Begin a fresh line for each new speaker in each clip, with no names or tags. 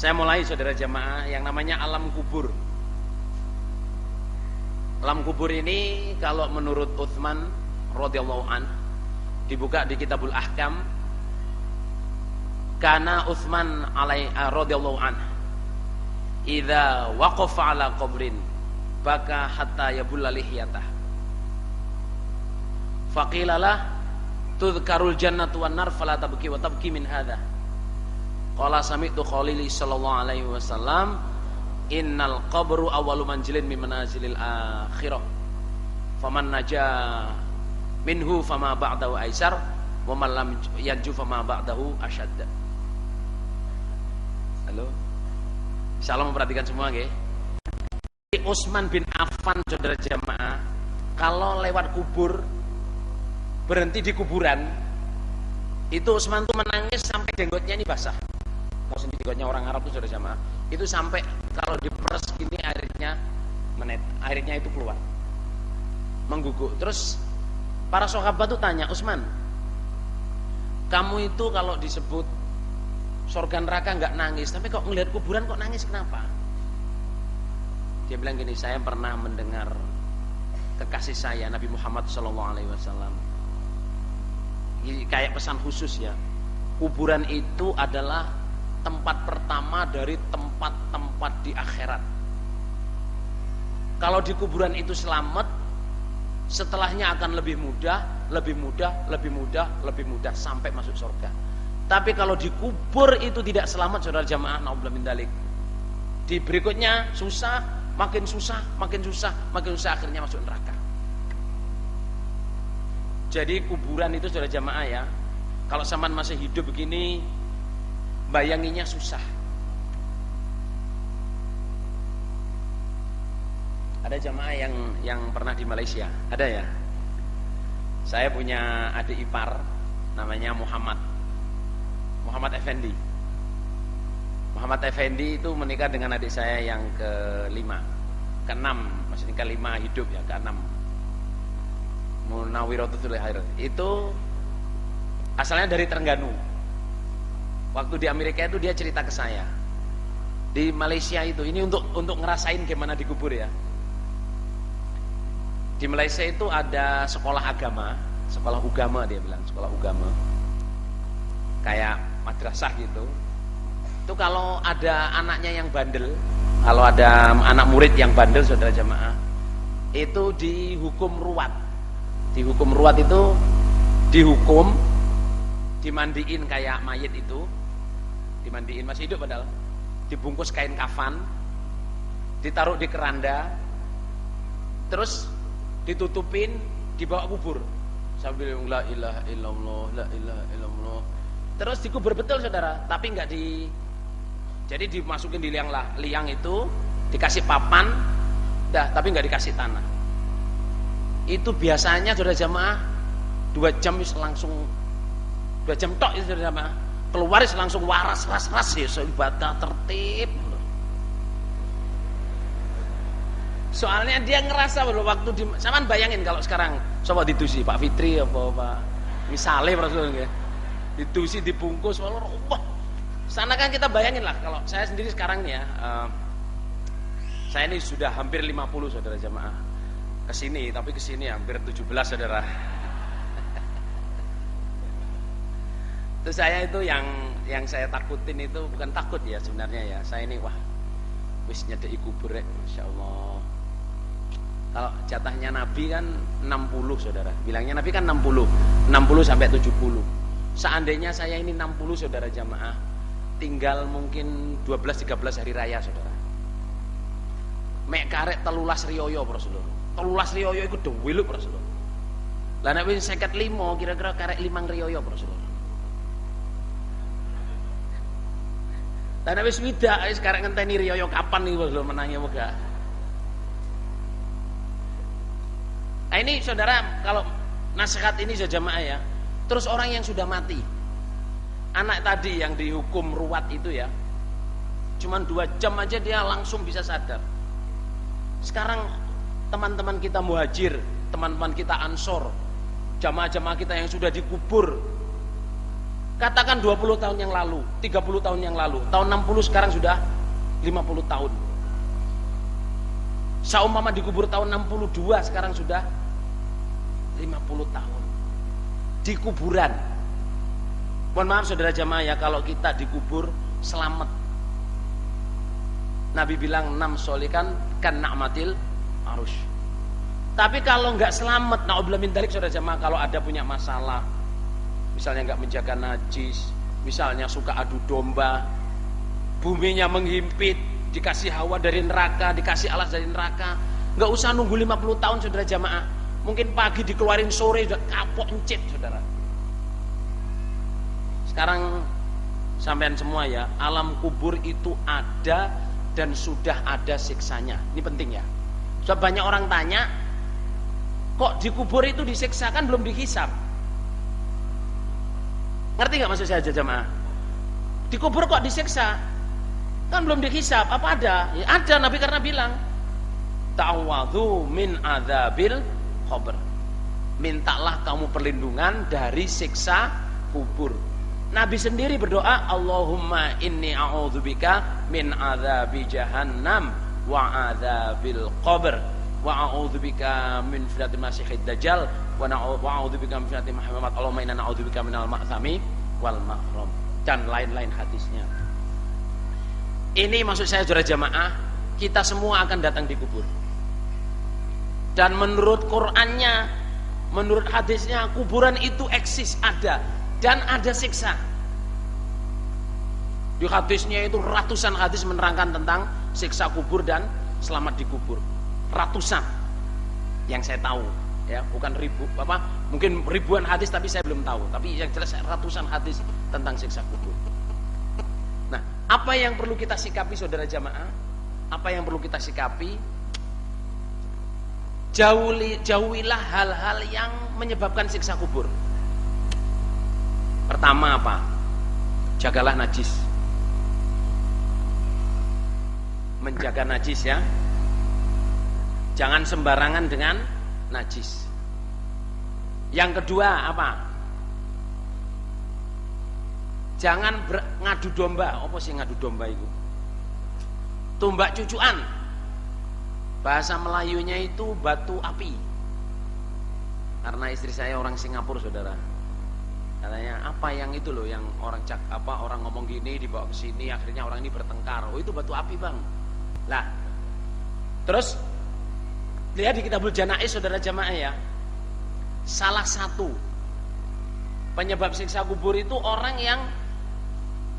Saya mulai saudara jamaah yang namanya alam kubur. Alam kubur ini kalau menurut Utsman radhiyallahu an, dibuka di Kitabul Ahkam, karena Utsman radhiyallahu an idza waqafa ala qabrin baka hatta yabulla lihyatah faqilalah tudhkarul jannatu wan nar fala tabki wa tabki min hadha qala sami'tu khalili sallallahu alaihi wasallam innal qabru awwalu manzilin min manazilil akhirah faman najaa minhu fama ba'dahu aisar wa man lam yanju fama ba'dahu ashad. Halo, salam memperhatikan semua nggih. Utsman bin Affan saudara jamaah kalau lewat kubur berhenti di kuburan itu Utsman tuh menangis sampai jenggotnya ini basah. Mau sendiri jenggotnya orang Arab tuh saudara jamaah itu sampai kalau diperes gini airnya itu keluar mengguguk. Terus para sahabat tuh tanya, Utsman, kamu itu kalau disebut surga neraka nggak nangis, tapi kok ngelihat kuburan kok nangis, kenapa? Dia bilang gini, saya pernah mendengar kekasih saya Nabi Muhammad SAW kayak pesan khusus ya, kuburan itu adalah tempat pertama dari tempat-tempat di akhirat. Kalau di kuburan itu selamat, setelahnya akan lebih mudah sampai masuk surga. Tapi kalau dikubur itu tidak selamat saudara jamaah, naudzubillah min dzalik. Di berikutnya susah, makin susah, akhirnya masuk neraka. Jadi kuburan itu saudara jamaah ya, kalau zaman masih hidup begini bayanginya susah. Ada jamaah yang pernah di Malaysia, ada ya? Saya punya adik ipar namanya Muhammad Effendi. Muhammad Effendi itu menikah dengan adik saya yang ke-6, maksudnya ke-5 hidup ya, ke-6. Munawwiratul Khair. Itu asalnya dari Terengganu. Waktu di Amerika itu dia cerita ke saya. Di Malaysia itu, ini untuk ngerasain gimana dikubur ya. Di Malaysia itu ada sekolah agama, sekolah ugama dia bilang, sekolah ugama. Kayak madrasah gitu. Itu kalau ada anaknya yang bandel, kalau ada anak murid yang bandel saudara jamaah, itu dihukum ruwat. Dihukum ruwat itu dihukum, dimandiin kayak mayit itu, dimandiin masih hidup padahal, dibungkus kain kafan, ditaruh di keranda, terus ditutupin, dibawa kubur sambil la ilaha illallah, la ilaha illallah. Terus dikubur betul saudara, tapi enggak jadi dimasukin di liang itu, dikasih papan, tapi enggak dikasih tanah. Itu biasanya saudara jamaah 2 jam langsung 2 jam tok itu saudara jamaah. Keluar langsung waras ya, ibadah tertib. Soalnya dia ngerasa bahwa waktu saman bayangin kalau sekarang coba ditusi Pak Fitri apa Pak misalnya Rasulullah ditusi dibungkus wah sana kan kita bayangin lah kalau saya sendiri sekarang nih ya saya ini sudah hampir 50 saudara jamaah kesini hampir 17 saudara. Terus saya itu yang saya takutin itu bukan takut ya sebenarnya ya, saya ini wah wis nyedeki kubur rek masyaallah. Kalau jatahnya Nabi kan 60 saudara, bilangnya Nabi kan 60 sampai 70. Seandainya saya ini 60 saudara jamaah, tinggal mungkin 12-13 hari raya saudara. Mek karek 13 riyoyo Rasulullah. 13 riyoyo iku dewiluk Rasulullah. Lah nek wis 55 kira-kira karek 5 riyoyo Rasulullah. Lah nek wis widak wis karek ngenteni riyoyo kapan iki Rasulullah menangi moga. Nah ini saudara kalau nasihat ini saja jamaah ya. Terus orang yang sudah mati, anak tadi yang dihukum ruwat itu ya, cuman 2 jam aja dia langsung bisa sadar. Sekarang teman-teman kita muhajir, teman-teman kita ansor, jamaah-jamaah kita yang sudah dikubur, Katakan 20 tahun yang lalu, 30 tahun yang lalu, tahun 60 sekarang sudah 50 tahun. Saumpama dikubur tahun 62 sekarang sudah 50 tahun. Di kuburan. Mohon maaf saudara jamaah ya, kalau kita dikubur selamat. Nabi bilang 6 solikan kan na'matil arush. Tapi kalau nggak selamat, na'udzubillah min dzalik saudara jamaah, kalau ada punya masalah, misalnya nggak menjaga najis, misalnya suka adu domba, buminya menghimpit, dikasih hawa dari neraka, dikasih alas dari neraka, nggak usah nunggu 50 tahun saudara jamaah. Mungkin pagi dikeluarin, sore sudah kapok encit saudara. Sekarang sampean semua ya, alam kubur itu ada dan sudah ada siksanya. Ini penting ya. Sebab banyak orang tanya, kok dikubur itu disiksa, kan belum dihisab. Ngerti nggak maksud saya aja jamaah? Dikubur kok disiksa, kan belum dihisab. Apa ada? Ya ada, Nabi karena bilang ta'awadhu min adzabil qabr. Mintalah kamu perlindungan dari siksa kubur. Nabi sendiri berdoa, Allahumma inni a'udzubika min adzabi jahannam wa adzabil qabr wa a'udzubika min fitnatil masiihid dajjal wa a'udzubika min fitnatil Muhammad. Allahumma inna na'udzubika minal ma'tsami wal mahram, dan lain-lain hadisnya. Ini maksud saya saudara jamaah, kita semua akan datang di kubur. Dan menurut Qur'annya, menurut hadisnya, kuburan itu eksis, ada, dan ada siksa. Di hadisnya itu ratusan hadis menerangkan tentang siksa kubur dan selamat di kubur. Ratusan yang saya tahu ya, bukan mungkin ribuan hadis tapi saya belum tahu, tapi yang jelas ratusan hadis tentang siksa kubur. Nah, apa yang perlu kita sikapi saudara jamaah? Apa yang perlu kita sikapi? Jauhilah hal-hal yang menyebabkan siksa kubur. Pertama apa? Jagalah najis. Menjaga najis ya. Jangan sembarangan dengan najis. Yang kedua apa? Jangan ngadu domba. Apa sih ngadu domba itu? Tumbak cucuan. Bahasa Melayunya itu batu api. Karena istri saya orang Singapura saudara. Katanya apa yang itu loh, yang orang orang ngomong gini dibawa ke sini, akhirnya orang ini bertengkar. Oh itu batu api bang. Lah, terus lihat di Kitabul Janaiz saudara jamaah ya. Salah satu penyebab siksa kubur itu orang yang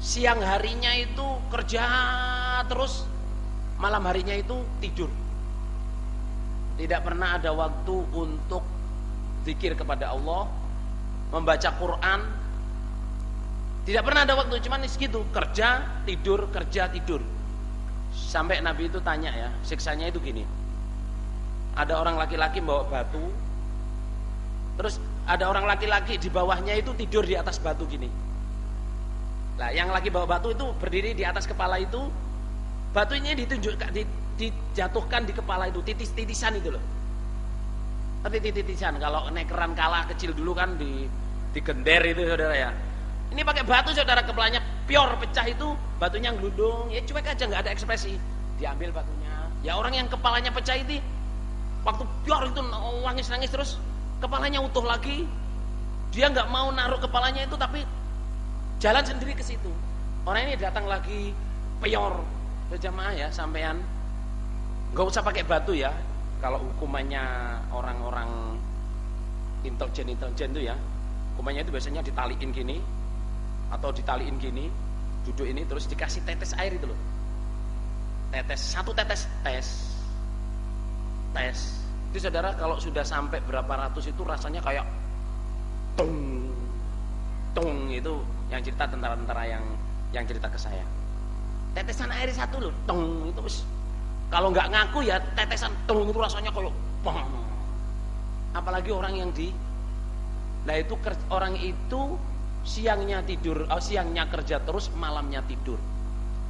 siang harinya itu kerja terus, malam harinya itu tidur. Tidak pernah ada waktu untuk zikir kepada Allah, membaca Quran. Tidak pernah ada waktu, cuman segitu, kerja, tidur, kerja, tidur. Sampai Nabi itu tanya ya, siksanya itu gini. Ada orang laki-laki bawa batu, terus ada orang laki-laki di bawahnya itu tidur di atas batu gini. Nah, yang laki bawa batu itu berdiri di atas kepala itu, batunya dijatuhkan di kepala itu, titis-titisan itu loh. Titis-titisan, kalau nekeran kalah kecil dulu kan digender itu saudara ya. Ini pakai batu saudara, kepalanya pior pecah itu, batunya ngelundung, ya cuek aja, nggak ada ekspresi. Diambil batunya. Ya orang yang kepalanya pecah itu waktu pior itu nangis-nangis terus kepalanya utuh lagi. Dia nggak mau naruh kepalanya itu tapi jalan sendiri ke situ. Orang ini datang lagi pior. Jamaah ya, sampean nggak usah pakai batu ya. Kalau hukumannya orang-orang intelijen itu ya, hukumannya itu biasanya ditaliin gini atau ditaliin gini, duduk ini terus dikasih tetes air itu loh. Satu tetes tes. Itu saudara kalau sudah sampai berapa ratus itu rasanya kayak tung itu yang cerita tentara-tentara yang cerita ke saya. Tetesan air satu loh, tung itu wis. Kalau nggak ngaku ya tetesan tung itu rasanya kayak pong. Apalagi orang yang nah itu orang itu siangnya tidur, siangnya kerja terus, malamnya tidur.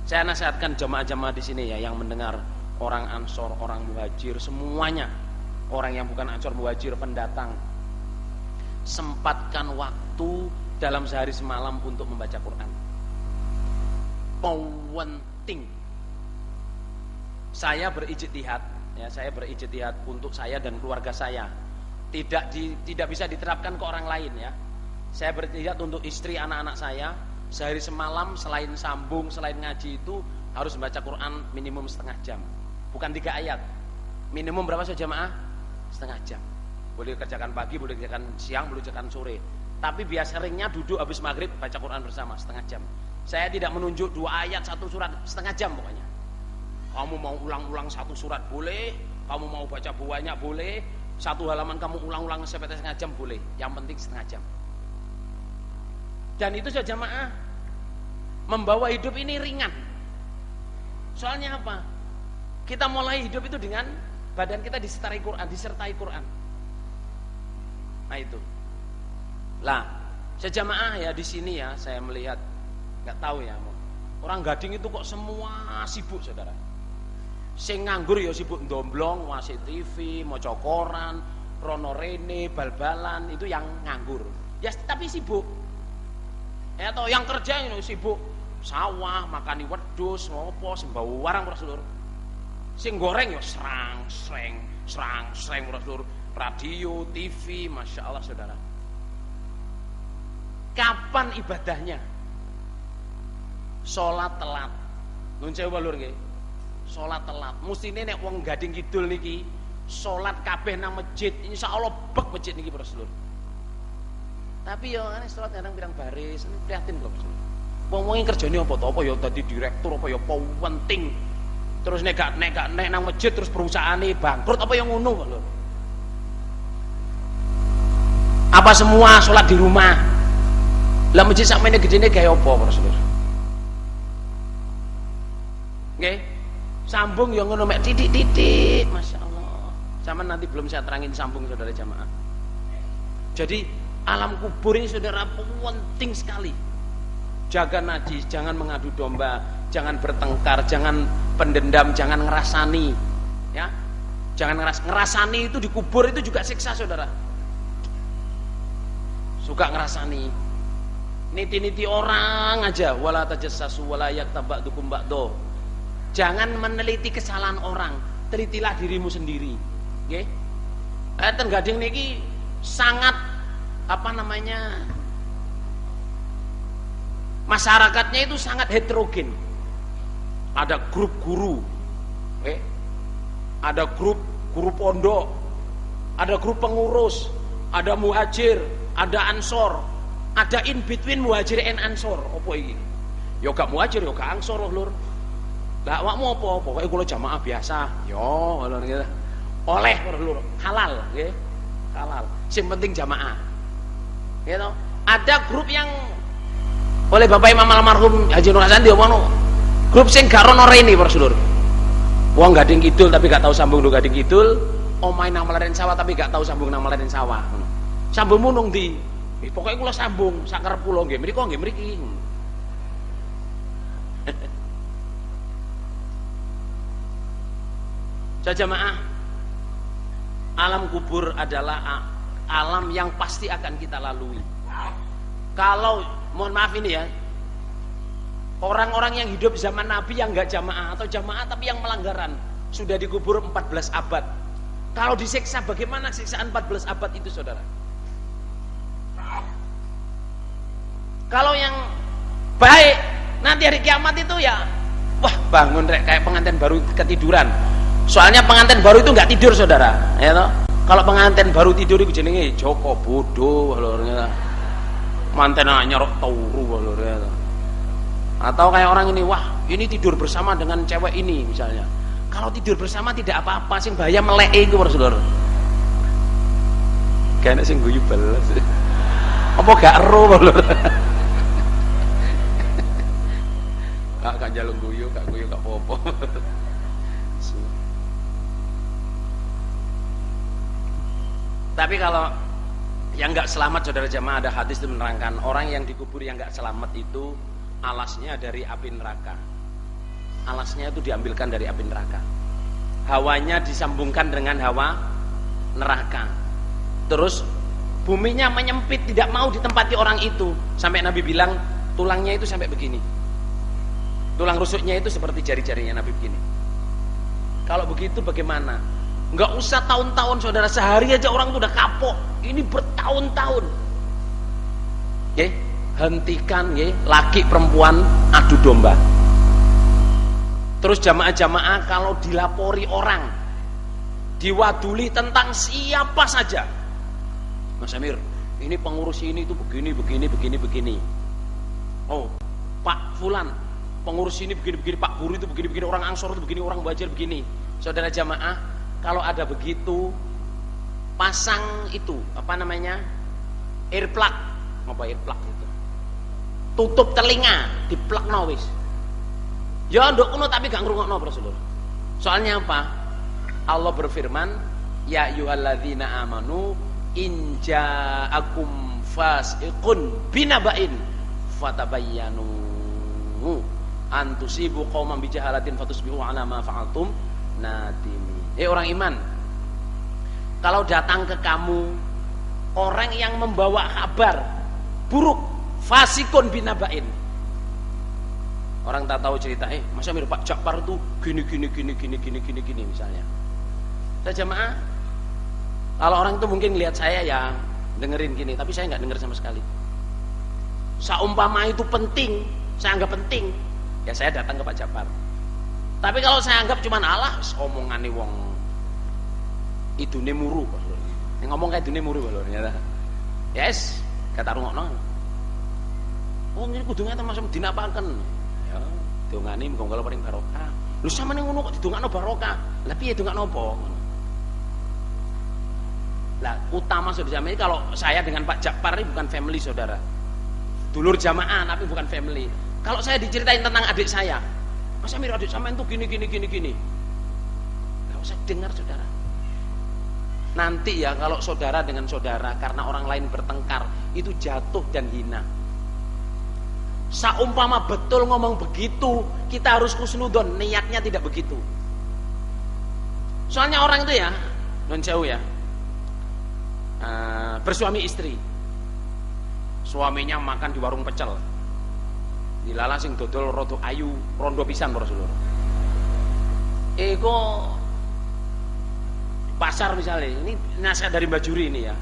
Saya nasihatkan jamaah-jamaah di sini ya yang mendengar, orang Ansor, orang Muhajir, semuanya, orang yang bukan Ansor Muhajir, pendatang, sempatkan waktu dalam sehari semalam untuk membaca Quran. Penting. Saya berijtihad, ya, saya berijtihad untuk saya dan keluarga saya. Tidak bisa diterapkan ke orang lain, ya. Saya berijtihad untuk istri, anak-anak saya. Sehari semalam selain sambung, selain ngaji itu harus membaca Quran minimum setengah jam. Bukan 3 ayat. Minimum berapa saja jamaah? Setengah jam. Boleh kerjakan pagi, boleh kerjakan siang, boleh kerjakan sore. Tapi biasa seringnya duduk habis maghrib baca Quran bersama setengah jam. Saya tidak menunjuk 2 ayat 1 surat, setengah jam pokoknya. Kamu mau ulang-ulang 1 surat boleh, kamu mau baca banyak boleh, 1 halaman kamu ulang-ulang sampai setengah jam boleh. Yang penting setengah jam. Dan itu saja jamaah, membawa hidup ini ringan. Soalnya apa? Kita mulai hidup itu dengan badan kita disertai Quran. Nah itu. Lah, sejamaah ya di sini ya saya melihat, nggak tahu ya, orang Gading itu kok semua sibuk saudara. Sing nganggur ya sibuk ndomblong, wasit TV, maca koran, rono rene, bal-balan, itu yang nganggur. Ya tapi sibuk. Ya toh yang kerja ini sibuk sawah, makani wedhus, ngopo, sembah warang para sedulur. Sing goreng ya serang para sedulur. Radio, TV, Masya Allah saudara. Kapan ibadahnya? Sholat telat. Nun sewu lur nggih. Sholat telat. Mustine nek wong Gading Kidul niki sholat kabeh nang masjid, insyaallah bek masjid niki para sedulur. Tapi ya aneh sholat kadang pirang baris, prihatin kok. Wong-wong kerjane apa to? Apa ya dadi direktur, apa ya penting. Terus nek nang masjid terus perusahaane bangkrut apa yang ngono kok lho. Apa semua sholat di rumah? Lah masjid sakmene gedene gawe apa para sedulur? Nggih. Sambung yang ngono mek titik-titik, Masya Allah. Sama nanti belum saya terangin sambung saudara jamaah. Jadi alam kubur ini saudara penting sekali. Jaga najis, jangan mengadu domba, jangan bertengkar, jangan pendendam, jangan ngerasani, ya. Jangan ngerasani itu di kubur itu juga siksa saudara. Suka ngerasani. Niti-niti orang aja, wala tajassasu wala yaktab ba'dukum ba'do. Jangan meneliti kesalahan orang, telitilah dirimu sendiri. Nggih. Ten Gading niki sangat masyarakatnya itu sangat heterogen. Ada grup guru, ada grup guru pondok, ada grup pengurus, ada muhajir, ada ansor, ada in between muhajir and ansor. Apa iki? Ya gak muhajir, ya gak ansor lur. Lah awakmu apa? Pokoke kula jamaah biasa. Yo, ngono gitu. Oleh lur, halal, nggih. Halal. Sing penting jamaah. Gitu. Ada grup yang oleh Bapak Imam almarhum Haji Nur Hasan diomongo. Grup sing gak ono rene para sedulur. Wong Gading Kidul tapi gak tahu sambung do Gading Kidul, omahe nang Meladen Sawah tapi gak tahu sambung nang Meladen Sawah ngono. Sambungmu nang ndi? Pokoke kula sambung sak karep kula nggih mriko nggih mriki. Jamaah, alam kubur adalah alam yang pasti akan kita lalui. Kalau mohon maaf ini ya, orang-orang yang hidup zaman Nabi yang enggak jamaah atau jamaah tapi yang melanggaran sudah dikubur 14 abad. Kalau disiksa bagaimana siksaan 14 abad itu saudara? Kalau yang baik nanti hari kiamat itu ya wah bangun rek kayak pengantin baru ketiduran. Soalnya pengantin baru itu nggak tidur saudara, ya toh. Kalau pengantin baru tidur itu jenenge Joko bodoh, lurnya. Manten nyorok turu, lurnya. Atau kayak orang ini, wah ini tidur bersama dengan cewek ini misalnya. Kalau tidur bersama tidak apa-apa, sing bahaya melek itu saudara. Kayaknya sing guyu balas. Apa gak ero lur? Gak jalung guyu, gak apa-apa. Tapi kalau yang nggak selamat saudara jamaah, ada hadis itu menerangkan orang yang dikubur yang nggak selamat itu alasnya dari api neraka. Alasnya itu diambilkan dari api neraka. Hawanya disambungkan dengan hawa neraka. Terus buminya menyempit, tidak mau ditempati orang itu, sampai Nabi bilang tulangnya itu sampai begini, tulang rusuknya itu seperti jari-jarinya Nabi begini. Kalau begitu bagaimana? Nggak usah tahun-tahun saudara, sehari aja orang itu udah kapok, ini bertahun-tahun. Oke, hentikan ya, laki perempuan adu domba. Terus jamaah-jamaah kalau dilapori orang, diwaduli tentang siapa saja, Mas Amir, ini pengurus ini itu begini, begini, begini, begini. Oh, Pak Fulan, pengurus ini begini, begini, Pak Guru itu begini, begini, orang Ansor itu begini, orang Muhajir begini. Saudara jamaah, kalau ada begitu, pasang itu, apa namanya, earplug, apa earplug itu, tutup telinga, diplug wis. Ya nduk kuno tapi gak ngrungokno, Rasulullah. Soalnya apa? Allah berfirman, ya ayyuhalladzina amanu in ja'akum fasiqun binaba'in fatabayyanu an tusibu qauman bijahalatin fatusbihu ala ma fa'altum nadimi. Orang iman, kalau datang ke kamu orang yang membawa kabar buruk, fasikun binaba'in, orang tak tahu cerita, Mas Amir, Pak Jakfar itu gini misalnya. Saya jamaah, kalau orang itu mungkin lihat saya ya dengerin gini, tapi saya nggak denger sama sekali. Saumpama itu penting, saya anggap penting, ya saya datang ke Pak Jakfar. Tapi kalau saya anggap cuman alah omongane wong idune muru, yang ngomong kayak idune muru lho ternyata. Yes, kata rungokno. Oh ini kudu ngeten Mas dinapaken. Ya, dongane muga-muga paring barokah. Lho sampeyan ngono kok didongakno barokah. Lah piye dongakno apa? Lah utama saudara jamaah, kalau saya dengan Pak Jakfar ini bukan family saudara, dulur jamaah tapi bukan family. Kalau saya diceritain tentang adik saya, Mas Amir adik sampean tuh gini, nggak usah dengar saudara. Nanti ya kalau saudara dengan saudara karena orang lain bertengkar, itu jatuh dan hina. Saumpama betul ngomong begitu, kita harus husnudon, niatnya tidak begitu. Soalnya orang itu ya, non jauh ya, bersuami istri, suaminya makan di warung pecel, dilala sing dodol rodo ayu rondo pisan Rasulullah. Eko pasar misalnya, ini nasihat dari Mbak Juri ini ya,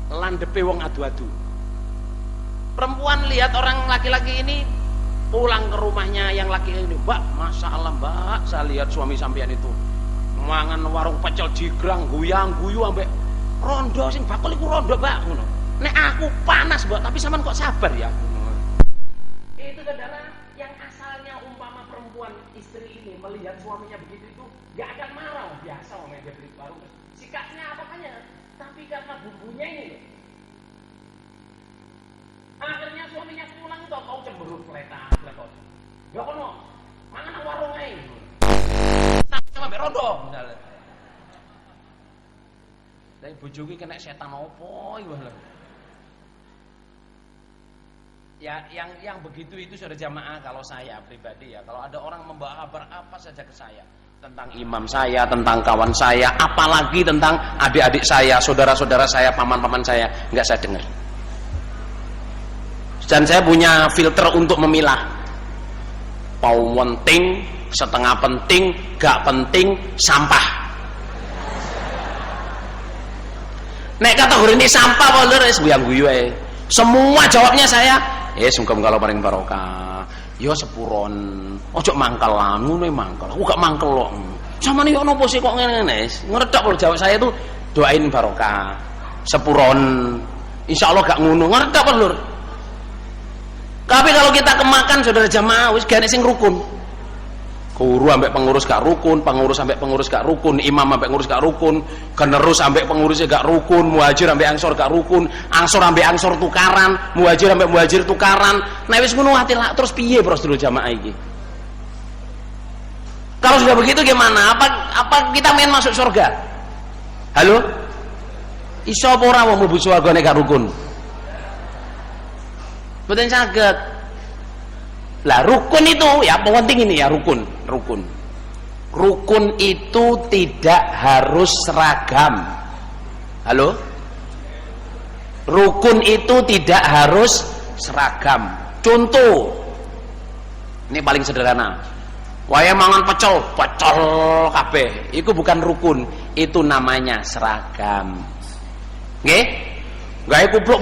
landepe wong adu-adu. Perempuan lihat orang laki-laki ini pulang ke rumahnya yang laki ini, Mbak, Masya Allah Mbak, saya lihat suami sampean itu mangan warung pecel jigrang guyang guyu ambek rondo sing bakul iku rondo Mbak ngono. Nek aku panas Mbak, tapi sampean kok sabar ya. Itu saudara yang asalnya umpama perempuan istri ini melihat suaminya begitu itu gak akan marah, biasa orang dia beli baru sikapnya apanya, tapi karena bumbunya ini loh. Akhirnya suaminya pulang itu kau cemberut peletan berapa gak kono mangan warung ae sampe rondo misalnya. Dari bojo ki kena setan opo iku lho. Ya yang begitu itu sudah jamaah. Kalau saya pribadi ya, kalau ada orang membawa kabar apa saja ke saya tentang imam saya, tentang kawan saya, apalagi tentang adik-adik saya, saudara-saudara saya, paman-paman saya, enggak saya dengar. Dan saya punya filter untuk memilah. Penting, setengah penting, gak penting, sampah. Nek kategori ini sampah wae wis guyang-guyu ae. Semua jawabnya saya, sungkem kalau paling barokah. Ya sepuron. Ojo mangkelan, ngono mangkel. Aku gak mangkel kok. Samane yo nopo sih kok ngene-ngene. Ngredok lho jawab saya itu doain barokah. Sepuron. Insyaallah gak ngono. Ngredok lho. Tapi kalau kita kemakan saudara jamaah wis gak sing rukun. Guru sampai pengurus gak rukun, pengurus sampai pengurus gak rukun, imam sampai pengurus gak rukun, generus sampai pengurusnya gak rukun, muhajir sampai ansor gak rukun, ansor sampai ansor tukaran, muhajir sampai muhajir tukaran. Nah wis ngono ati lah terus piye bros dulu jamaah iki? Kalau sudah begitu gimana? Apa kita main masuk surga? Halo? Iso apa ora wong mlebu surga nek gak rukun? Betul saged. Lah rukun itu ya penting ini ya rukun. Rukun itu tidak harus seragam. Halo? Rukun itu tidak harus seragam. Contoh, ini paling sederhana. Waya mangan pecel kabeh. Itu bukan rukun, itu namanya seragam. Nggih? Gawe kupluk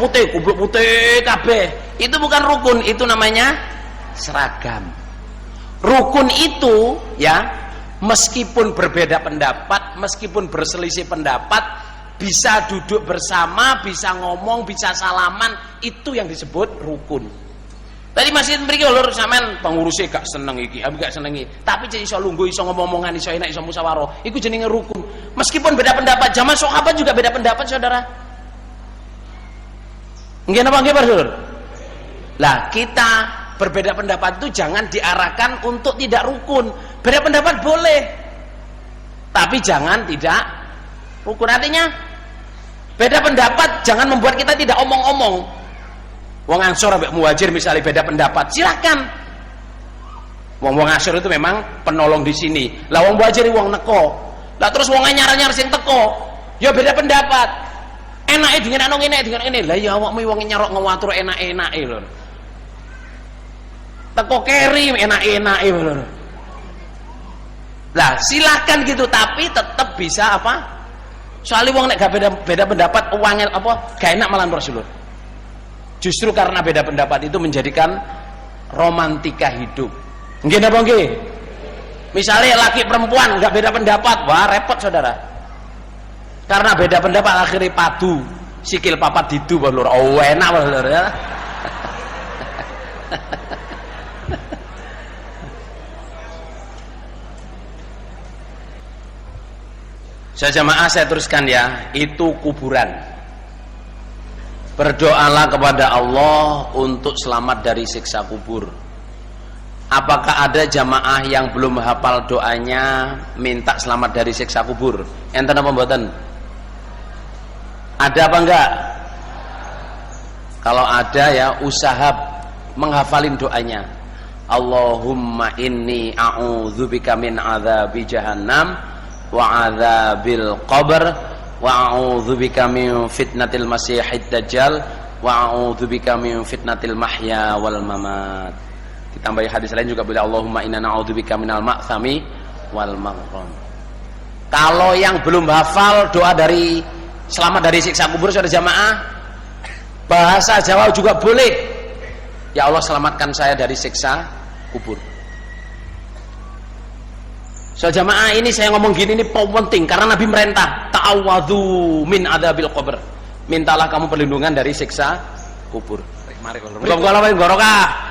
putih kabeh. Itu bukan rukun, itu namanya seragam. Rukun itu ya, meskipun berbeda pendapat, meskipun berselisih pendapat, bisa duduk bersama, bisa ngomong, bisa salaman, itu yang disebut rukun. Tadi masih mriki lho sampean pengurusnya gak seneng iki, gak seneng iki. Tapi iso lungguh, iso ngomong-ngomongan, iso enak, iso musyawarah. Iku jenenge rukun. Meskipun beda pendapat, zaman sahabat juga beda pendapat, Saudara. Nggih napa nggih, Pak Saudara? Lah, kita berbeda pendapat itu jangan diarahkan untuk tidak rukun. Beda pendapat boleh, tapi jangan tidak rukun. Artinya beda pendapat jangan membuat kita tidak omong-omong. Wong Ansor ambek Muhajir misalnya beda pendapat, silakan. Wong Ansor itu memang penolong di sini. Lah wong Muhajir wong neko. Lah terus wong nyar-nyar sing teko, ya beda pendapat. Enake dengan ngene dengan ngene. Lah ya awakmu wong nyarok ngawatur enak-enake lho. Teko keri enak-enake lho. Lah silakan gitu, tapi tetap bisa apa? Soalnya wong nek gak beda pendapat uangnya apa? Gak enak malah Rasulullah. Justru karena beda pendapat itu menjadikan romantika hidup. Nggih napa nggih? Misalnya laki perempuan gak beda pendapat, wah repot Saudara. Karena beda pendapat akhirnya padu, sikil papat didu lho. Oh enak lho ya. Jamaah saya teruskan ya, itu kuburan. Berdoalah kepada Allah untuk selamat dari siksa kubur. Apakah ada jamaah yang belum hafal doanya minta selamat dari siksa kubur? Enten apa mboten? Ada apa enggak? Kalau ada ya usaha menghafalin doanya. Allahumma inni a'udzubika min adzabi jahannam wa adzabil qabr wa a'udzubika min fitnatil masiihid dajjal wa a'udzubika min fitnatil mahya wal mamat. Ditambahi hadis lain juga bila Allahumma inna na'udzubika minal ma'tsami wal maghram. Kalau yang belum hafal doa dari selamat dari siksa kubur saudara jamaah, bahasa Jawa juga boleh. Ya Allah selamatkan saya dari siksa kubur. So jamaah ini saya ngomong gini ini penting karena Nabi merintah ta'awadzu min adzabil qabr. Mintalah kamu perlindungan dari siksa kubur. Mari kalau barokah.